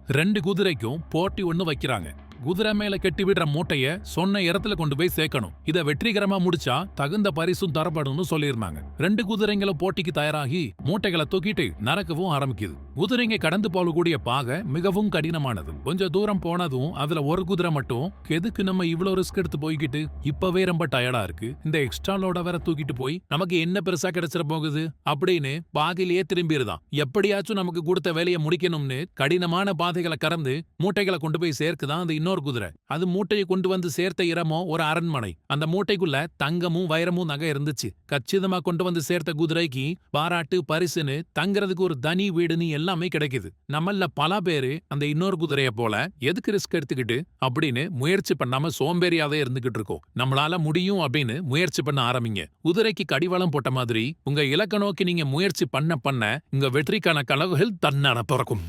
2 குதிரைக்கும் போட்டி ஒண்ணு வைக்கிறாங்க. குதிரை மேல கட்டி விடுற மூட்டைய சொன்ன இடத்துல கொண்டு போய் சேர்க்கணும். இத வெற்றிகரமா முடிச்சா தகுந்த பரிசும் தரப்படும்னு சொல்லியிருந்தாங்க. 2 குதிரைங்களும் போட்டிக்கு தயாராகி மூட்டைகளை தூக்கிட்டு நடக்கவும் ஆரம்பிக்குது. குதிரைங்க கடந்து போகக்கூடிய பாதை மிகவும் கடினமானது. கொஞ்சம் தூரம் போனதும் அதுல ஒரு குதிரை மட்டும், எதுக்கு நம்ம இவ்வளவு ரிஸ்க் எடுத்து போய்கிட்டு, இப்பவே ரொம்ப டயர்டா இருக்கு, இந்த எக்ஸ்ட்ரா லோட வேற தூக்கிட்டு போய் நமக்கு என்ன பெருசா கிடைச்சிட போகுது அப்படின்னு பாதியிலேயே திரும்பிடுதான். எப்படியாச்சும் நமக்கு கொடுத்த வேலையை முடிக்கணும்னு கடினமான பாதைகளை கடந்து மூட்டைகளை கொண்டு போய் சேர்க்குதான் அந்த இன்னொரு குதிரை. அது மூட்டையை கொண்டு வந்து சேர்த்த இடமோ ஒரு அரண்மனை. அந்த மூட்டைக்குள்ள தங்கமும் வைரமும் நகை இருந்துச்சு. கச்சிதமா கொண்டு வந்து சேர்த்த குதிரைக்கு பாராட்டு பரிசுன்னு தங்கறதுக்கு ஒரு தனி வீடுன்னு எல்லாமே கிடைக்குது. நம்மள பல பேரு அந்த இன்னொரு குதிரைய போல எதுக்கு ரிஸ்க் எடுத்துக்கிட்டு அப்படின்னு முயற்சி பண்ணாம சோம்பேறியாவே இருந்துகிட்டு இருக்கோம். நம்மளால முடியும் அப்படின்னு முயற்சி பண்ண ஆரம்பிங்க. குதிரைக்கு கடிவாளம் போட்ட மாதிரி உங்க இலக்க நோக்கி நீங்க முயற்சி பண்ண உங்க வெற்றிக்கான கனவுகள் தன்னால பிறக்கும்.